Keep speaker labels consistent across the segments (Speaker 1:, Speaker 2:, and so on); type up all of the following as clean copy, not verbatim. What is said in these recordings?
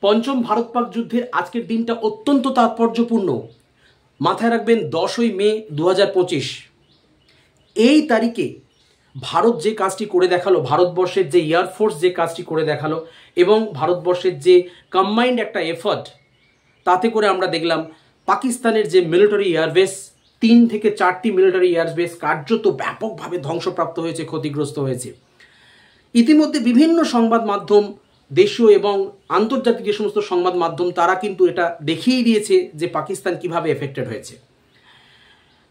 Speaker 1: পঞ্চম ভারত পাক যুদ্ধের আজকের দিনটা অত্যন্ত তাৎপর্যপূর্ণ। মাথায় রাখবেন 10ই মে 2025। এই তারিখে ভারত যে কাজটি করে দেখালো, ভারতবর্ষের যে এয়ারফোর্স যে কাজটি করে দেখালো এবং ভারতবর্ষের যে কম্বাইন্ড একটা এফার্ট, তাতে করে আমরা দেখলাম পাকিস্তানের যে মিলিটারি এয়ারবেস, 3 থেকে 4টি মিলিটারি এয়ারবেস কার্যত ব্যাপকভাবে ধ্বংসপ্রাপ্ত হয়েছে, ক্ষতিগ্রস্ত হয়েছে। ইতিমধ্যে বিভিন্ন সংবাদ মাধ্যম, দেশীয় এবং আন্তর্জাতিক যে সমস্ত সংবাদ মাধ্যম, তারা কিন্তু এটা দেখিয়ে দিয়েছে যে পাকিস্তান কিভাবে এফেক্টেড হয়েছে।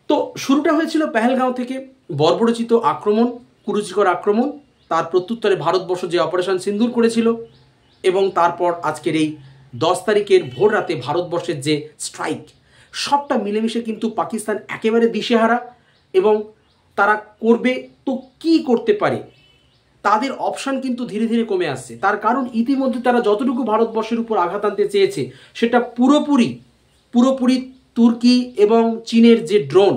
Speaker 1: তো শুরুটা হয়েছিল পেহেলগাঁও থেকে, বর্বরচিত আক্রমণ, কুরুচিকর আক্রমণ। তার প্রত্যুত্তরে ভারতবর্ষ যে অপারেশন সিন্দুর করেছিল এবং তারপর আজকের এই 10 তারিখের ভোর রাতে ভারতবর্ষের যে স্ট্রাইক, সবটা মিলেমিশে কিন্তু পাকিস্তান একেবারে দিশেহারা এবং তারা করবে তো কি করতে পারে, তাদের অপশান কিন্তু ধীরে ধীরে কমে আসছে। তার কারণ ইতিমধ্যে তারা যতটুকু ভারতবর্ষের উপর আঘাত আনতে চেয়েছে সেটা পুরোপুরি তুর্কি এবং চীনের যে ড্রোন,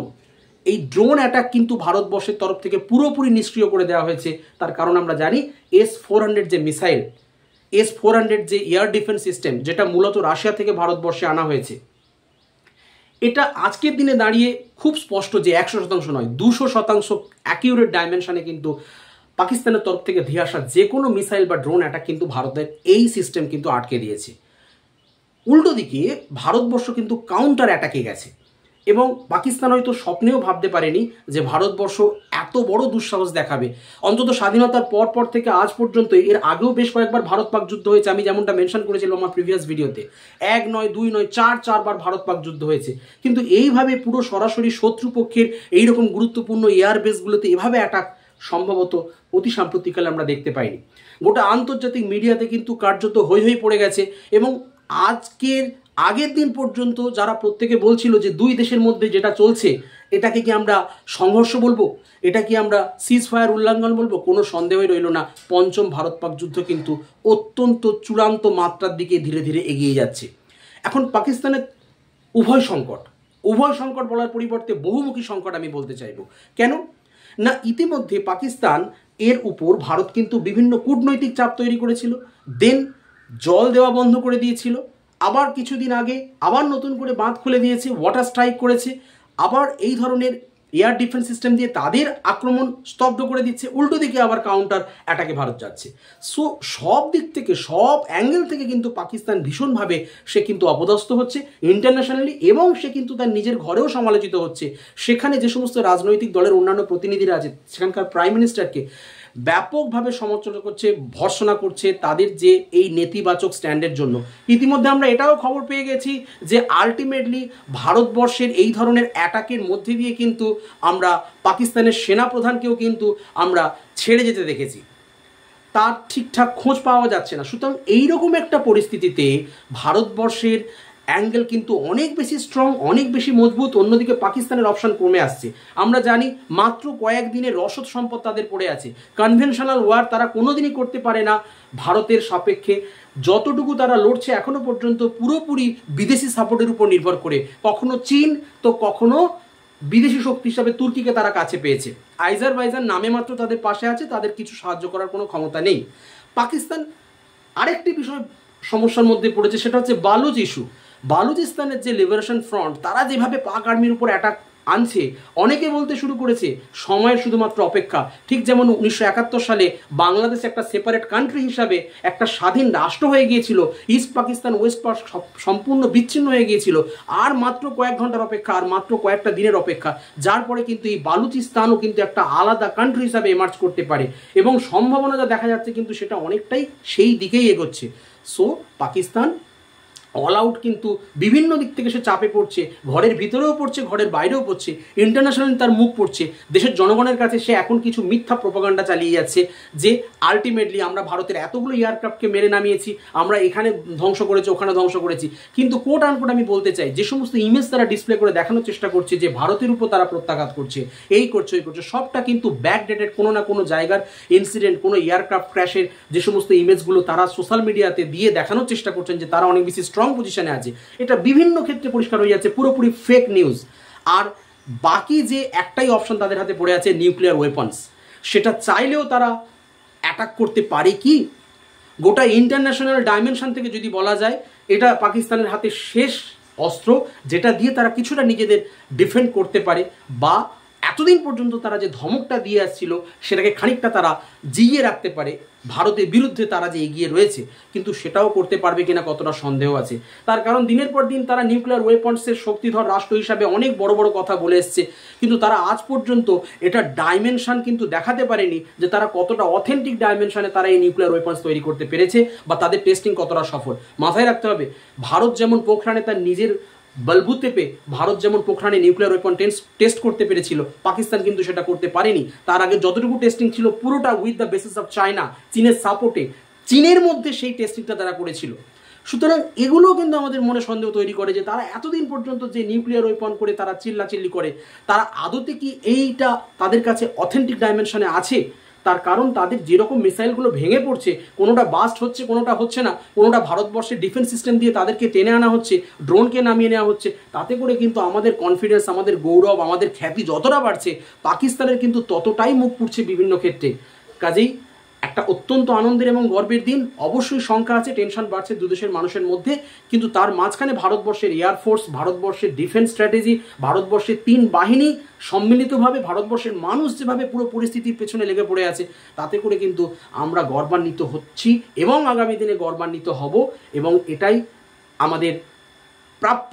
Speaker 1: এই ড্রোন অ্যাটাক কিন্তু ভারতবর্ষের তরফ থেকে পুরোপুরি নিষ্ক্রিয় করে দেওয়া হয়েছে। তার কারণ আমরা জানি S-400 যে মিসাইল, S-400 যে এয়ার ডিফেন্স সিস্টেম, যেটা মূলত রাশিয়া থেকে ভারতবর্ষে আনা হয়েছে, এটা আজকের দিনে দাঁড়িয়ে খুব স্পষ্ট যে 100% নয়, 200% অ্যাকিউরেট ডাইমেনশনে কিন্তু পাকিস্তানের তরফ থেকে ধেয়ে আসা যে কোনো মিসাইল বা ড্রোন অ্যাটাক কিন্তু ভারতের এই সিস্টেম কিন্তু আটকে দিয়েছে। উল্টো দিকে ভারতবর্ষ কিন্তু কাউন্টার অ্যাটাকে গেছে এবং পাকিস্তান হয়তো স্বপ্নেও ভাবতে পারেনি যে ভারতবর্ষ এত বড় দুঃসাহস দেখাবে। অন্তত স্বাধীনতার পর থেকে আজ পর্যন্ত, এর আগেও বেশ কয়েকবার ভারত পাক যুদ্ধ হয়েছে, আমি যেমনটা মেনশন করেছিলাম আমার প্রিভিয়াস ভিডিওতে, 1 নয় 2 নয় 4বার ভারত পাক যুদ্ধ হয়েছে, কিন্তু এইভাবে পুরো সরাসরি শত্রুপক্ষের এইরকম গুরুত্বপূর্ণ এয়ার বেসগুলোতে এভাবে অ্যাটাক সম্ভবত অতি সাম্প্রতিককালে আমরা দেখতে পাইনি। গোটা আন্তর্জাতিক মিডিয়াতে কিন্তু কার্যত হৈ হৈ পড়ে গেছে এবং আগের দিন পর্যন্ত যারা প্রত্যেকে বলছিল যে দুই দেশের মধ্যে যেটা চলছে এটাকে কি আমরা সংঘর্ষ বলবো, এটা কি আমরা সিজ ফায়ার উল্লঙ্ঘন বলবো, কোনো সন্দেহই রইল না। পঞ্চম ভারত পাক যুদ্ধ কিন্তু অত্যন্ত চূড়ান্ত মাত্রার দিকে ধীরে ধীরে এগিয়ে যাচ্ছে। এখন পাকিস্তানের উভয় সংকট বলার পরিবর্তে বহুমুখী সংকট আমি বলতে চাইব। কেন না, ইতিমধ্যে পাকিস্তান এর উপর ভারত কিন্তু বিভিন্ন কূটনৈতিক চাপ তৈরি করেছিল, দেন জল দেওয়া বন্ধ করে দিয়েছিল, আবার কিছুদিন আগে আবার নতুন করে বাঁধ খুলে দিয়েছে, ওয়াটার স্ট্রাইক করেছে, আবার এই ধরনের এয়ার ডিফেন্স সিস্টেম দিয়ে তাদের আক্রমণ স্তব্ধ করে দিচ্ছে, উল্টো দিকে আবার কাউন্টার অ্যাটাকে ভারত যাচ্ছে। সো সব দিক থেকে, সব অ্যাঙ্গেল থেকে কিন্তু পাকিস্তান ভীষণভাবে সে কিন্তু অপদস্থ হচ্ছে ইন্টারন্যাশনালি এবং সে কিন্তু তার নিজের ঘরেও সমালোচিত হচ্ছে। সেখানে যে সমস্ত রাজনৈতিক দলের অন্যান্য প্রতিনিধিরা আছে, সেখানকার প্রাইম মিনিস্টারকে ব্যাপকভাবে সমালোচনা করছে, ভর্ৎসনা করছে তাদের যে এই নেতিবাচক স্ট্যান্ডের জন্য। ইতিমধ্যে আমরা এটাও খবর পেয়ে গেছি যে আলটিমেটলি ভারতবর্ষের এই ধরনের অ্যাটাকের মধ্যে দিয়ে কিন্তু আমরা পাকিস্তানের সেনাপ্রধানকেও কিন্তু আমরা ছেড়ে যেতে দেখেছি, তার ঠিকঠাক খোঁজ পাওয়া যাচ্ছে না। সুতরাং এইরকম একটা পরিস্থিতিতে ভারতবর্ষের অ্যাঙ্গেল কিন্তু অনেক বেশি স্ট্রং, অনেক বেশি মজবুত, অন্যদিকে পাকিস্তানের অপশন কমে আসছে। আমরা জানি মাত্র কয়েকদিনের রসদ সম্পদ তাদের পড়ে আছে, কনভেনশনাল ওয়ার তারা কোনোদিনই করতে পারে না ভারতের সাপেক্ষে। যতটুকু তারা লড়ছে এখনো পর্যন্ত পুরোপুরি বিদেশি সাপোর্টের উপর নির্ভর করে, কখনো চীন তো কখনো বিদেশি শক্তি হিসাবে তুর্কিকে তারা কাছে পেয়েছে। আজারবাইজান নামে মাত্র তাদের পাশে আছে, তাদের কিছু সাহায্য করার কোনো ক্ষমতা নেই। পাকিস্তান আরেকটি বিষয় সমস্যার মধ্যে পড়েছে, সেটা হচ্ছে বালুচ ইস্যু। বালুচিস্তানের যে লিবারেশন ফ্রন্ট, তারা যেভাবে পাক আর্মির উপর অ্যাটাক আনছে, অনেকে বলতে শুরু করেছে সময়ের শুধুমাত্র অপেক্ষা। ঠিক যেমন 1971 সালে বাংলাদেশ একটা সেপারেট কান্ট্রি হিসাবে একটা স্বাধীন রাষ্ট্র হয়ে গিয়েছিল, ইস্ট পাকিস্তান ওয়েস্ট পাক সম্পূর্ণ বিচ্ছিন্ন হয়ে গিয়েছিল, আর মাত্র কয়েক ঘন্টার অপেক্ষা, আর মাত্র কয়েকটা দিনের অপেক্ষা, যার পরে কিন্তু এই বালুচিস্তানও কিন্তু একটা আলাদা কান্ট্রি হিসাবে এমার্জ করতে পারে এবং সম্ভাবনা যা দেখা যাচ্ছে কিন্তু সেটা অনেকটাই সেই দিকেই এগোচ্ছে। সো পাকিস্তান অল আউট কিন্তু বিভিন্ন দিক থেকে সে চাপে পড়ছে, ঘরের ভিতরেও পড়ছে, ঘরের বাইরেও পড়ছে, ইন্টারন্যাশনালি তার মুখ পড়ছে। দেশের জনগণের কাছে সে এখন কিছু মিথ্যা প্রোপাগান্ডা চালিয়ে যাচ্ছে যে আলটিমেটলি আমরা ভারতের এতগুলো এয়ারক্রাফটকে মেরে নামিয়েছি, আমরা এখানে ধ্বংস করেছি, ওখানে ধ্বংস করেছি। কিন্তু কোট আনকোট আমি বলতে চাই, যে সমস্ত ইমেজ তারা ডিসপ্লে করে দেখানোর চেষ্টা করছে যে ভারতের উপর তারা প্রত্যাঘাত করছে, এই করছে ওই করছে, সবটা কিন্তু ব্যাকডেটেড কোনো না কোনো জায়গার ইনসিডেন্ট, কোনো এয়ারক্রাফট ক্র্যাশের যে সমস্ত ইমেজগুলো তারা সোশ্যাল মিডিয়াতে দিয়ে দেখানোর চেষ্টা করছেন যে তারা অনেক বেশি স্ট্রং পজিশনে আছে, এটা বিভিন্ন ক্ষেত্রে পরিষ্কার হয়ে যাচ্ছে, পুরোপুরি ফেক নিউজ। আর বাকি যে একটাই অপশন তাদের হাতে পড়ে আছে, নিউক্লিয়ার ওয়েপন্স, সেটা চাইলেও তারা অ্যাটাক করতে পারে কি? গোটা ইন্টারন্যাশনাল ডাইমেনশন থেকে যদি বলা যায়, এটা পাকিস্তানের হাতে শেষ অস্ত্র, যেটা দিয়ে তারা কিছুটা নিজেদের ডিফেন্ড করতে পারে, বা এতদিন পর্যন্ত তারা যে ধমকটা দিয়ে আসছিল সেটাকে খানিকটা তারা জিইয়ে রাখতে পারে। ভারতের বিরুদ্ধে তারা যে এগিয়ে রয়েছে, কিন্তু সেটাও করতে পারবে কিনা কতটা সন্দেহ আছে। তার কারণ দিনের পর দিন তারা নিউক্লিয়ার ওয়েপন্সের শক্তিধর রাষ্ট্র হিসাবে অনেক বড় বড় কথা বলে এসছে, কিন্তু তারা আজ পর্যন্ত এটা ডাইমেনশন কিন্তু দেখাতে পারেনি যে তারা কতটা অথেন্টিক ডাইমেনশনে তারা এই নিউক্লিয়ার ওয়েপন্স তৈরি করতে পেরেছে, বা তাদের টেস্টিং কতটা সফল। মাথায় রাখতে হবে, ভারত যেমন পোখরানে তার নিজের বলবুতে পে ভারত যেমন পোখরানে নিউক্লিয়ার ওয়েপন টেস্ট করতে পেরেছিল, পাকিস্তান কিন্তু সেটা করতে পারেনি। তার আগে যতটুকু টেস্টিং ছিল পুরোটা with the basis of China, চীনের সাপোর্টে, চীনের মধ্যে সেই টেস্টিংটা তারা করেছিল। সুতরাং এগুলো কিন্তু আমাদের মনে সন্দেহ তৈরি করে যে তারা এতদিন পর্যন্ত যে নিউক্লিয়ার ওয়েপন করে তারা চিল্লাচিল্লি করে, তারা আদতে কি এইটা তাদের কাছে অথেন্টিক ডাইমেনশনে আছে। তার কারণ তাদের যেরকম মিসাইলগুলো ভেঙে পড়ছে, কোনোটা বাস্ট হচ্ছে, কোনোটা হচ্ছে না, কোনোটা ভারতবর্ষের ডিফেন্স সিস্টেম দিয়ে তাদেরকে টেনে আনা হচ্ছে, ড্রোনকে নামিয়ে নেওয়া হচ্ছে, তাতে করে কিন্তু আমাদের কনফিডেন্স, আমাদের গৌরব, আমাদের খ্যাতি যতটা বাড়ছে, পাকিস্তানের কিন্তু ততটাই মুখ পুড়ছে বিভিন্ন ক্ষেত্রে। কাজেই একটা অত্যন্ত আনন্দের এবং গর্বের দিন। অবশ্যই শঙ্কা আছে, টেনশন বাড়ছে দু দেশের মানুষের মধ্যে, কিন্তু তার মাঝখানে ভারতবর্ষের এয়ারফোর্স, ভারতবর্ষের ডিফেন্স স্ট্র্যাটেজি, ভারতবর্ষের 3 বাহিনী সম্মিলিতভাবে, ভারতবর্ষের মানুষ যেভাবে পুরো পরিস্থিতির পেছনে লেগে পড়ে আছে, তাতে করে কিন্তু আমরা গর্বান্বিত হচ্ছি এবং আগামী দিনে গর্বান্বিত হব, এবং এটাই আমাদের প্রাপ্য।